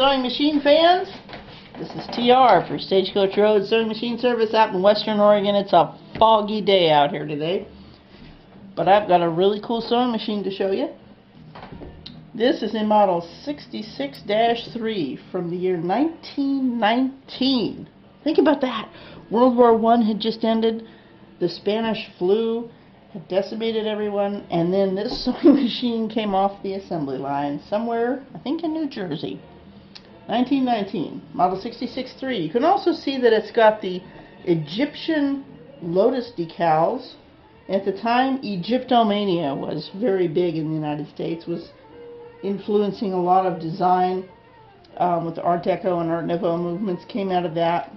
sewing machine fans. This is TR for Stagecoach Road Sewing Machine Service out in Western Oregon. It's a foggy day out here today, but I've got a really cool sewing machine to show you. This is in model 66-3 from the year 1919. Think about that. World War I had just ended. The Spanish flu had decimated everyone, and then this sewing machine came off the assembly line somewhere, I think in New Jersey. 1919, model 66-3. You can also see that it's got the Egyptian Lotus decals. At the time, Egyptomania was very big in the United States, was influencing a lot of design with the Art Deco and Art Nouveau movements came out of that.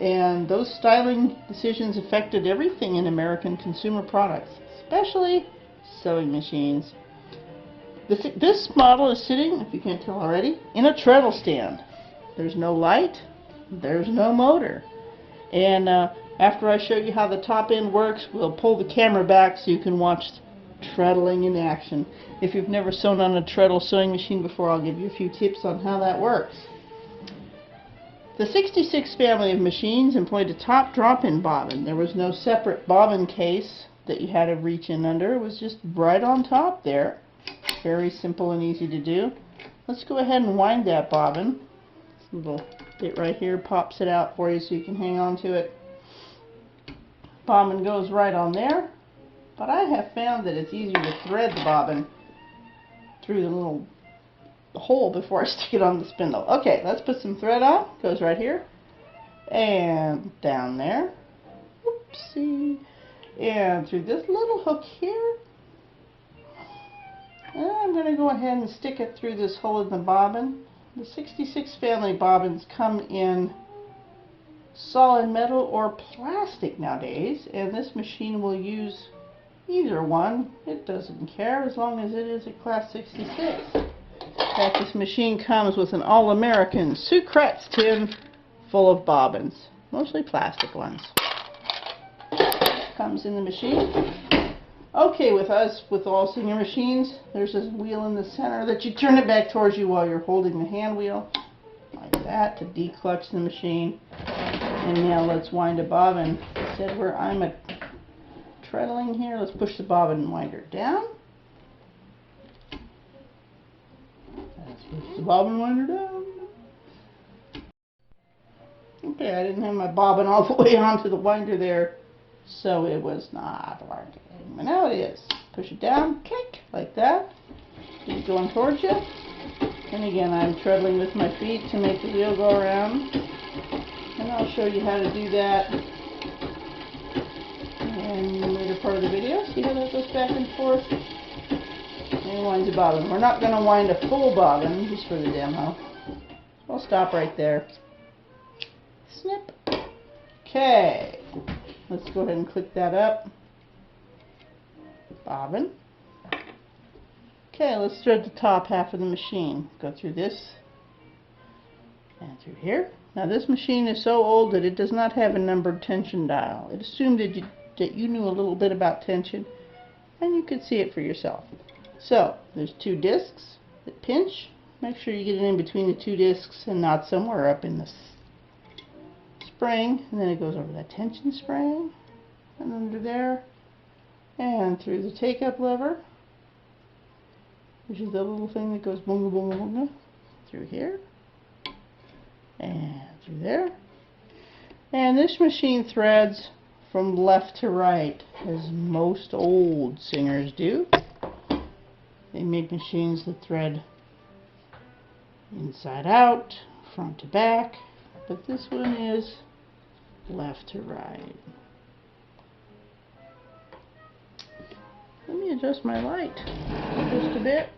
And those styling decisions affected everything in American consumer products, especially sewing machines. This model is sitting, if you can't tell already, in a treadle stand. There's no light, there's no motor. And after I show you how the top end works, we'll pull the camera back so you can watch treadling in action. If you've never sewn on a treadle sewing machine before, I'll give you a few tips on how that works. The 66 family of machines employed a top drop-in bobbin. There was no separate bobbin case that you had to reach in under. It was just right on top there. Very simple and easy to do. Let's go ahead and wind that bobbin. This little bit right here pops it out for you so you can hang on to it. Bobbin goes right on there, but I have found that it's easier to thread the bobbin through the little hole before I stick it on the spindle. Okay, let's put some thread on. Goes right here and down there. Oopsie. And through this little hook here. And I'm going to go ahead and stick it through this hole in the bobbin. The 66 family bobbins come in solid metal or plastic nowadays, and this machine will use either one. It doesn't care as long as it is a class 66. In fact, this machine comes with an all-American Sucrets tin full of bobbins, mostly plastic ones. Comes in the machine. Okay, with all Singer machines, there's this wheel in the center that you turn it back towards you while you're holding the hand wheel, like that, to declutch the machine. And now let's wind a bobbin. Instead where I'm treadling here, let's push the bobbin winder down. Let's push the bobbin winder down. Okay, I didn't have my bobbin all the way onto the winder there, so it was not working. But now it is. Push it down, click, like that. Keep it going towards you. And again, I'm treadling with my feet to make the wheel go around. And I'll show you how to do that in the later part of the video. See how that goes back and forth? And winds a bobbin. We're not going to wind a full bobbin, just for the demo. So I'll stop right there. Snip. Okay. Let's go ahead and click that up. Bobbin. Okay, let's thread the top half of the machine. Go through this and through here. Now this machine is so old that it does not have a numbered tension dial. It assumed that you knew a little bit about tension, and you could see it for yourself. So there's two discs that pinch. Make sure you get it in between the two discs and not somewhere up in the spring. And then it goes over that tension spring and under there and through the take-up lever, which is the little thing that goes boom boom boom boom through here. And through there. And this machine threads from left to right, as most old Singers do. They make machines that thread inside out, front to back, but this one is left to right. Let me adjust my light just a bit.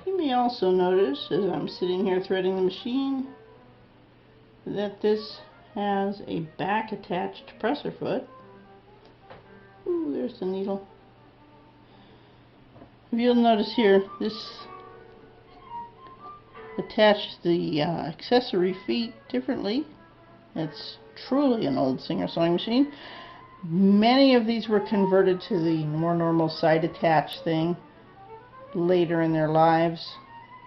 You may also notice, as I'm sitting here threading the machine, that this has a back attached presser foot. Ooh, there's the needle. If you'll notice here, this attaches the accessory feet differently. It's truly an old Singer sewing machine. Many of these were converted to the more normal side attach thing later in their lives.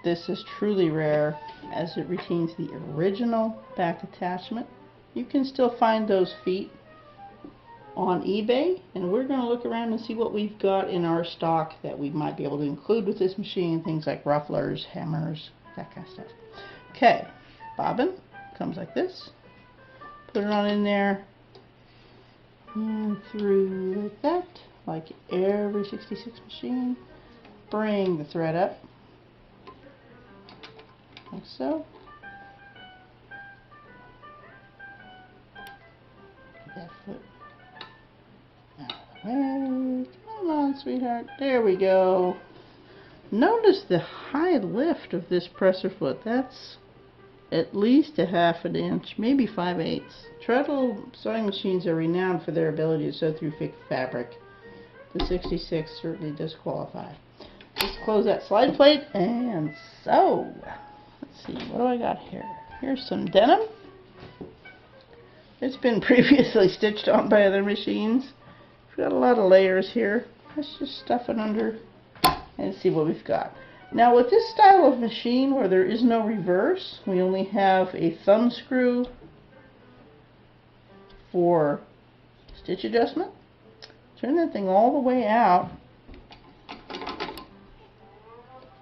This is truly rare as it retains the original back attachment. You can still find those feet on eBay, and we're going to look around and see what we've got in our stock that we might be able to include with this machine. Things like rufflers, hammers, that kind of stuff. Okay, bobbin comes like this. Put it on in there and through like that, like every 66 machine. Bring the thread up like so. Get that foot out of the way. Come on, sweetheart. There we go. Notice the high lift of this presser foot. That's at least a half an inch, maybe 5/8. Treadle sewing machines are renowned for their ability to sew through thick fabric. The 66 certainly does qualify. Just close that slide plate and sew. Let's see, what do I got here? Here's some denim. It's been previously stitched on by other machines. We've got a lot of layers here. Let's just stuff it under and see what we've got. Now with this style of machine where there is no reverse, we only have a thumb screw for stitch adjustment. Turn that thing all the way out.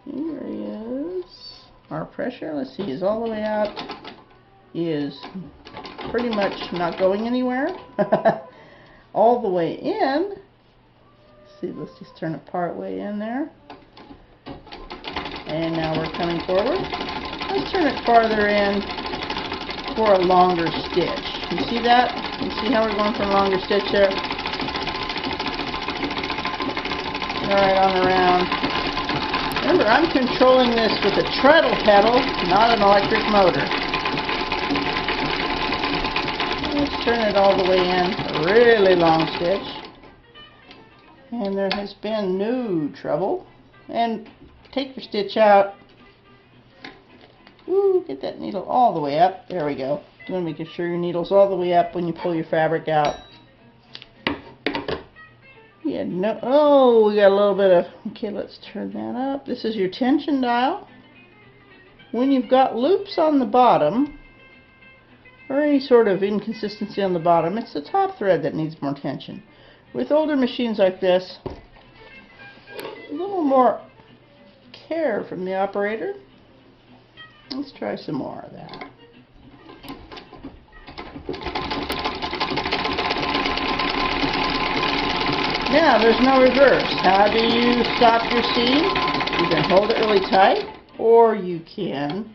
Here he is. Our pressure, let's see, is all the way out. Is pretty much not going anywhere. All the way in. Let's see, let's just turn it part way in there. And now we're coming forward. Let's turn it farther in for a longer stitch. You see that? You see how we're going for a longer stitch there? Alright, on around. Remember, I'm controlling this with a treadle pedal, not an electric motor. Let's turn it all the way in. A really long stitch. And there has been no trouble. And take your stitch out. Ooh, get that needle all the way up. There we go. You want to make sure your needle's all the way up when you pull your fabric out. Yeah, no. Oh, we got a little bit of. Okay, let's turn that up. This is your tension dial. When you've got loops on the bottom, or any sort of inconsistency on the bottom, it's the top thread that needs more tension. With older machines like this, a little more care from the operator. Let's try some more of that. Now, there's no reverse. How do you stop your seam? You can hold it really tight, or you can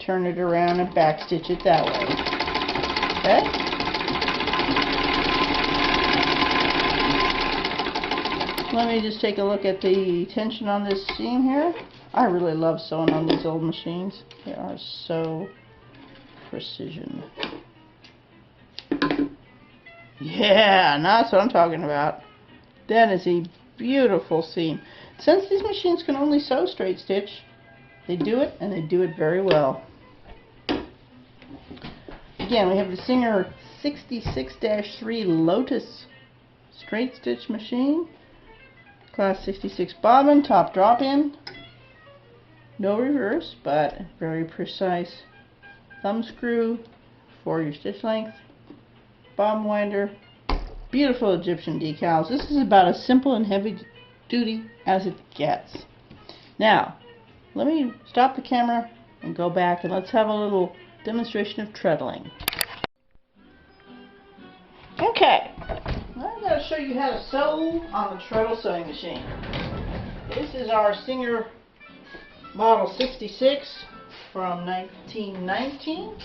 turn it around and back stitch it that way. Okay? Let me just take a look at the tension on this seam here. I really love sewing on these old machines. They are so precision. Yeah, now that's what I'm talking about. That is a beautiful seam. Since these machines can only sew straight stitch, they do it, and they do it very well. Again, we have the Singer 66-3 Lotus straight stitch machine. Class 66 bobbin, top drop in. No reverse, but very precise thumb screw for your stitch length. Bobbin winder. Beautiful Egyptian decals. This is about as simple and heavy duty as it gets. Now, let me stop the camera and go back and let's have a little demonstration of treadling. Okay, I'm going to show you how to sew on the treadle sewing machine. This is our Singer Model 66 from 1919.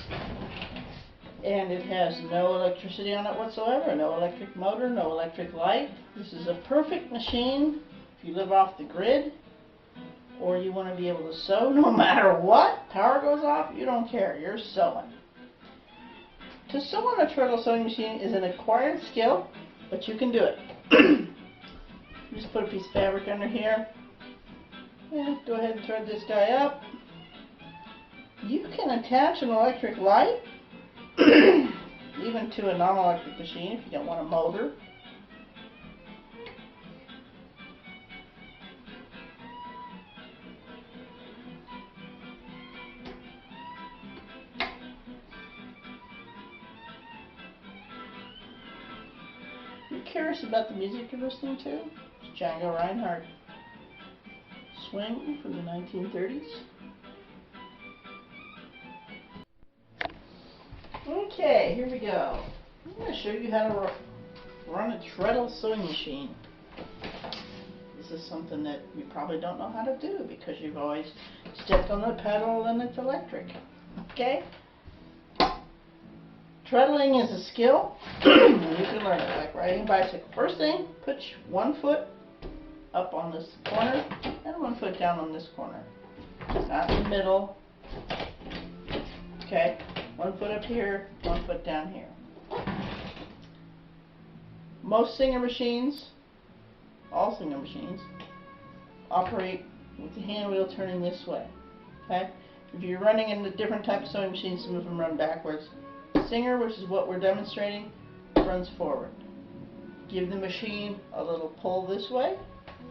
And it has no electricity on it whatsoever, no electric motor, no electric light. This is a perfect machine if you live off the grid or you want to be able to sew no matter what. Power goes off, you don't care, you're sewing. To sew on a treadle sewing machine is an acquired skill, but you can do it. Just put a piece of fabric under here. And go ahead and thread this guy up. You can attach an electric light even to a non-electric machine if you don't want a motor. You're curious about the music you're listening to? It's Django Reinhardt. Swing from the 1930s. Okay, here we go. I'm going to show you how to run a Treadle sewing machine. This is something that you probably don't know how to do because you've always stepped on the pedal and it's electric. Okay? Treadling is a skill. You can learn it like riding a bicycle. First thing, put one foot up on this corner and one foot down on this corner. Not in the middle. Okay? One foot up here, one foot down here. Most Singer machines, all Singer machines, operate with the hand wheel turning this way. Okay? If you're running in a different type of sewing machine, some of them run backwards. Singer, which is what we're demonstrating, runs forward. Give the machine a little pull this way,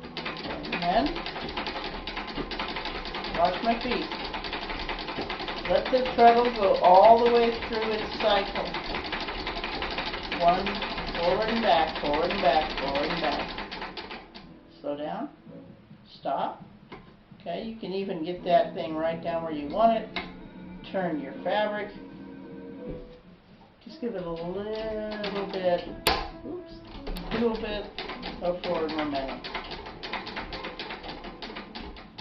and watch my feet. Let the treadle go all the way through its cycle. One, forward and back, forward and back, forward and back. Slow down. Stop. Okay, you can even get that thing right down where you want it. Turn your fabric. Just give it a little bit, oops, a little bit of forward momentum.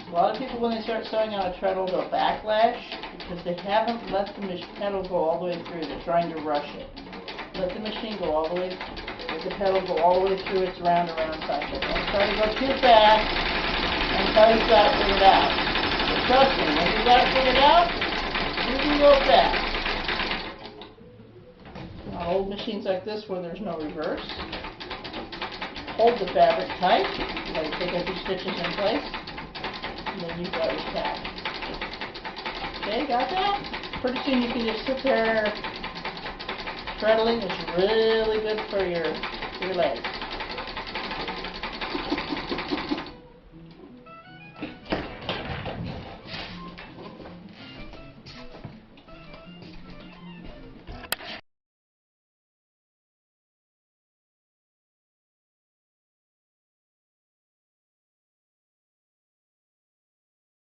A lot of people, when they start sewing on a treadle, go backlash because they haven't let the pedal go all the way through. They're trying to rush it. Let the machine go all the way, let the pedal go all the way through its round cycle. Don't try to go too fast until you've got it figured out. But trust me, when you've got it figured out, you can go fast. On old machines like this where there's no reverse, hold the fabric tight. You got to take a few stitches in place. And then you've got your tack. Okay, got that? Pretty soon you can just sit there. Treadling is really good for your legs.